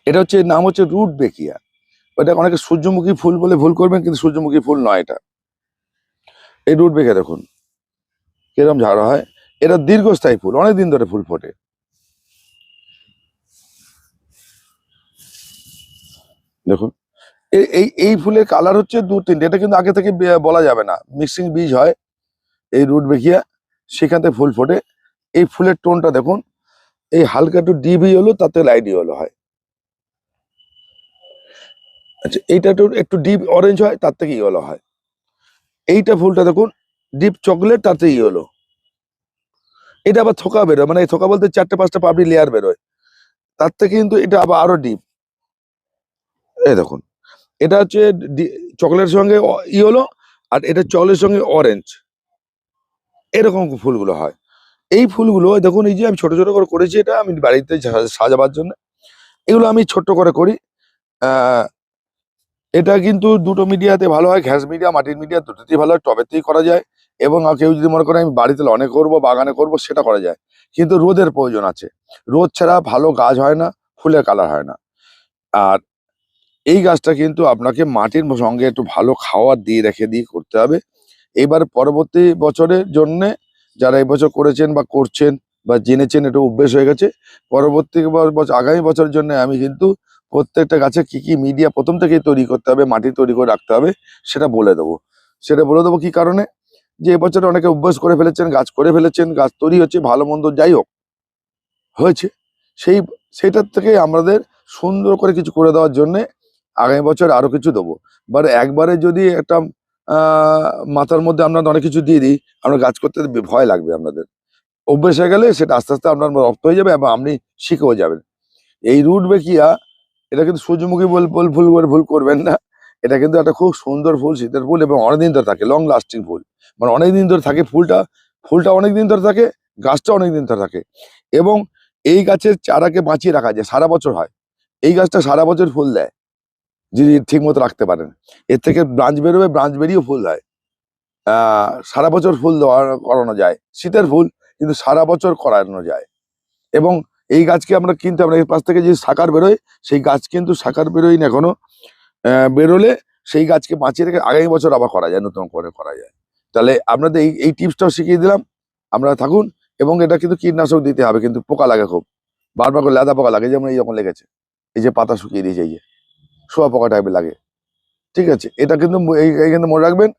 এটা হচ্ছে নাম হচ্ছে রুট বেকিয়া। ওটা অনেকে সূর্যমুখী ফুল বলে ভুল করবেন, কিন্তু সূর্যমুখী ফুল নয় এটা। এই রুট বেকিয়া দেখুন কিরকম ঝাড়া হয়। এটা দীর্ঘস্থায়ী ফুল, অনেকদিন ধরে ফুল ফোটে। দেখুন এই এই ফুলের কালার হচ্ছে 2-3টে, এটা কিন্তু আগে থেকে বলা যাবে না, মিক্সিং বীজ হয় এই রুট বেকিয়া, সেখান থেকে ফুল ফোটে। এই ফুলের টোনটা দেখুন, এই হালকা একটু ডিপ ইয়েলো, তাতে লাইট ইয়েলো হয়। আচ্ছা, এইটা একটু ডিপ অরেঞ্জ হয়, তার থেকে ইয়েলো হয়। এইটা ফুলটা দেখুন ডিপ চকলেট, তাতে ইয়েলো। এটা আবার থোকা বেরোয়, মানে থোকা বলতে 4-5টা পাপড়ি লেয়ার বেরোয়, তার থেকে কিন্তু এটা আবার আরো ডিপ। এই দেখুন, এটা হচ্ছে চকলেটের সঙ্গে ইয়েলো, আর এটা চকলেটের সঙ্গে অরেঞ্জ, এরকম ফুলগুলো হয়। এই ফুলগুলো দেখুন, এই যে আমি ছোট ছোট করে করেছি, এটা আমি বাড়িতে সাজাবার জন্য এগুলো আমি ছোট্ট করে করি। আহ এটা কিন্তু দুটো মিডিয়াতে ভালো হয়, ঘ্যাস মিডিয়া, মাটির মিডিয়া, দুটোতেই ভালো হয়, টবেতেই করা যায়। এবং কেউ যদি মনে করে আমি বাড়িতে লনে করবো, বাগানে করব, সেটা করা যায়। কিন্তু রোদের প্রয়োজন আছে, রোদ ছাড়া ভালো গাছ হয় না, ফুলের কালার হয় না। আর এই গাছটা কিন্তু আপনাকে মাটির সঙ্গে একটু ভালো খাওয়ার দিয়ে রেখে দিয়ে করতে হবে। এবার পরবর্তী বছরের জন্য যারা এবছর করেছেন বা করছেন বা জেনেছেন, একটু অভ্যেস হয়ে গেছে, পরবর্তী আগামী বছরের জন্য আমি কিন্তু প্রত্যেকটা গাছে কি কি মিডিয়া প্রথম থেকেই তৈরি করতে হবে, মাটি তৈরি করে রাখতে হবে, সেটা বলে দেবো। সেটা বলে দেবো কি কারণে, যে এবছরে অনেকে অভ্যাস করে ফেলেছেন, গাছ করে ফেলেছেন, গাছ তৈরি হচ্ছে, ভালো মন্দ যাই হোক হয়েছে, সেই সেটার থেকে আমাদের সুন্দর করে কিছু করে দেওয়ার জন্যে আগামী বছর আরো কিছু দেবো। একবারে যদি একটা মাথার মধ্যে আমরা অনেক কিছু দিয়ে দিই, আমরা গাছ করতে ভয় লাগবে আপনাদের। অভ্যেস হয়ে গেলে সেটা আস্তে আস্তে আপনার রপ্ত হয়ে যাবে এবং আপনি শিখেও যাবেন। এই রুট বেকিয়া, এটা কিন্তু সূর্যমুখী ফুল করে ভুল করবেন না। এটা কিন্তু একটা খুব সুন্দর ফুল, শীতের ফুল, এবং অনেকদিন ধরে থাকে, লং লাস্টিং ফুল। মানে অনেকদিন ধরে থাকে ফুলটা, ফুলটা অনেকদিন ধরে থাকে, গাছটা অনেকদিন ধরে থাকে। এবং এই গাছের চারাকে বাঁচিয়ে রাখা যায়, সারা বছর হয়। এই গাছটা সারা বছর ফুল দেয় যদি ঠিক মতো রাখতে পারেন। এর থেকে ব্রাঞ্চ বেরোবে, ব্রাঞ্চ বেরিয়েও ফুল দেয়। সারা বছর ফুল দেওয়া করানো যায়, শীতের ফুল কিন্তু সারা বছর করানো যায়। এবং এই গাছকে আমরা কিনতে, আমরা এর পাশ থেকে যে শাখার বেরোয়, সেই গাছ কিন্তু শাখার বেরোয় না এখনো। বেরোলে সেই গাছকে বাঁচিয়ে রেখে আগামী বছর আবার করা যায়, নতুন করে করা যায়। তাহলে আপনাদের এই টিপসটাও শিখিয়ে দিলাম, আপনারা থাকুন। এবং এটা কিন্তু কীটনাশক দিতে হবে, কিন্তু পোকা লাগে খুব, বারবার করে লেদা পোকা লাগে, যেমন এই যখন লেগেছে, এই যে পাতা শুকিয়ে দিয়েছে, এই যে শোয়া পোকা টাইপের লাগে। ঠিক আছে, এটা কিন্তু এই কিন্তু মনে রাখবেন,